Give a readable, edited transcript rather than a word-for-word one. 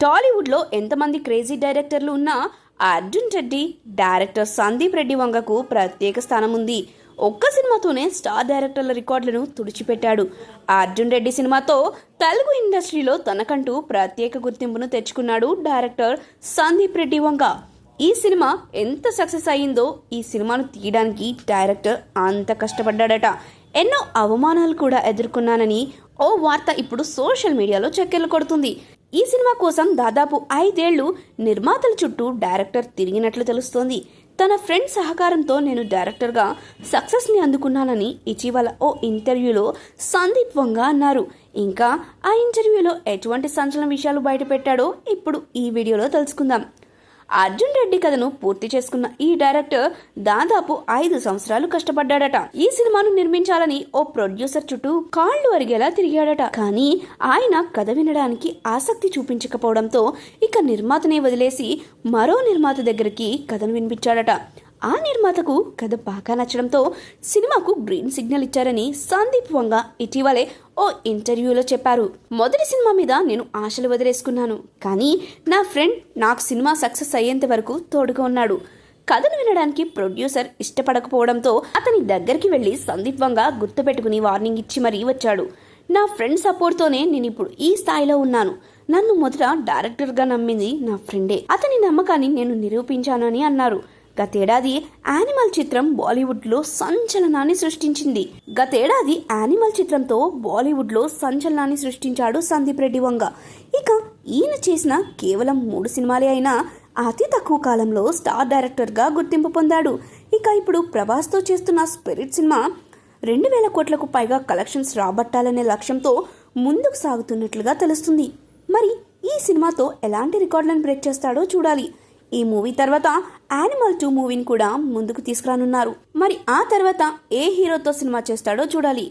టాలీవుడ్లో ఎంతమంది క్రేజీ డైరెక్టర్లు ఉన్నా అర్జున్ రెడ్డి, డైరెక్టర్ సందీప్ రెడ్డి వంగకు ప్రత్యేక స్థానం ఉంది. ఒక్క సినిమాతోనే స్టార్ డైరెక్టర్ల రికార్డులను తుడిచిపెట్టాడు. అర్జున్ రెడ్డి సినిమాతో తెలుగు ఇండస్ట్రీలో తనకంటూ ప్రత్యేక గుర్తింపును తెచ్చుకున్నాడు డైరెక్టర్ సందీప్ రెడ్డి వంగ. ఈ సినిమా ఎంత సక్సెస్ అయ్యిందో ఈ సినిమాను తీయడానికి డైరెక్టర్ అంత కష్టపడ్డాడట. ఎన్నో అవమానాలు కూడా ఎదుర్కొన్నానని ఓ వార్త ఇప్పుడు సోషల్ మీడియాలో చక్కెర్లు కొడుతుంది. ఈ సినిమా కోసం దాదాపు 5 ఏళ్లు నిర్మాతల చుట్టూ డైరెక్టర్ తిరిగినట్లు తెలుస్తోంది. తన ఫ్రెండ్ సహకారంతో నేను డైరెక్టర్గా సక్సెస్ని అందుకున్నానని ఇటీవల ఓ ఇంటర్వ్యూలో సందీప్ వంగ అన్నారు. ఇంకా ఆ ఇంటర్వ్యూలో ఎటువంటి సంచలన విషయాలు బయటపెట్టాడో ఇప్పుడు ఈ వీడియోలో తెలుసుకుందాం. అర్జున్ రెడ్డి కథను పూర్తి చేసుకున్న ఈ డైరెక్టర్ దాదాపు 5 సంవత్సరాలు కష్టపడ్డాడట. ఈ సినిమాను నిర్మించాలని ఓ ప్రొడ్యూసర్ చుట్టూ కాళ్లు అరిగేలా తిరిగాడట. కానీ ఆయన కథ వినడానికి ఆసక్తి చూపించకపోవడంతో ఇక నిర్మాతనే వదిలేసి మరో నిర్మాత దగ్గరికి కథను వినిపించాడట. ఆ నిర్మాతకు కథ బాగా నచ్చడంతో సినిమాకు గ్రీన్ సిగ్నల్ ఇచ్చారని సందీప్ వంగ ఇటీవలే ఓ ఇంటర్వ్యూలో చెప్పారు. మొదటి సినిమా మీద నేను ఆశలు వదిలేసుకున్నాను, కానీ నా ఫ్రెండ్ నాకు సినిమా సక్సెస్ అయ్యేంత వరకు తోడుగా ఉన్నాడు. కథను వినడానికి ప్రొడ్యూసర్ ఇష్టపడకపోవడంతో అతని దగ్గరికి వెళ్లి సందీప్ వంగ గుర్తుపెట్టుకుని వార్నింగ్ ఇచ్చి మరీ వచ్చాడు. నా ఫ్రెండ్ సపోర్ట్తోనే నేను ఇప్పుడు ఈ స్థాయిలో ఉన్నాను. నన్ను మొదట డైరెక్టర్గా నమ్మింది నా ఫ్రెండే. అతని నమ్మకాన్ని నేను నిరూపించానని అన్నారు. గతేడాది యానిమల్ చిత్రం బాలీవుడ్లో సంచలనాన్ని సృష్టించాడు సందీప్ రెడ్డి వంగ. ఇక ఈయన చేసిన కేవలం 3 సినిమాలే అయినా అతి తక్కువ కాలంలో స్టార్ డైరెక్టర్గా గుర్తింపు పొందాడు. ఇక ఇప్పుడు ప్రభాస్తో చేస్తున్న స్పిరిట్ సినిమా 2000 కోట్లకు పైగా కలెక్షన్స్ రాబట్టాలనే లక్ష్యంతో ముందుకు సాగుతున్నట్లుగా తెలుస్తుంది. మరి ఈ సినిమాతో ఎలాంటి రికార్డులను బ్రేక్ చేస్తాడో చూడాలి. ఈ మూవీ తర్వాత యానిమల్ 2 మూవీని కూడా ముందుకు తీసుకురానున్నారు. మరి ఆ తర్వాత ఏ హీరోతో సినిమా చేస్తాడో చూడాలి.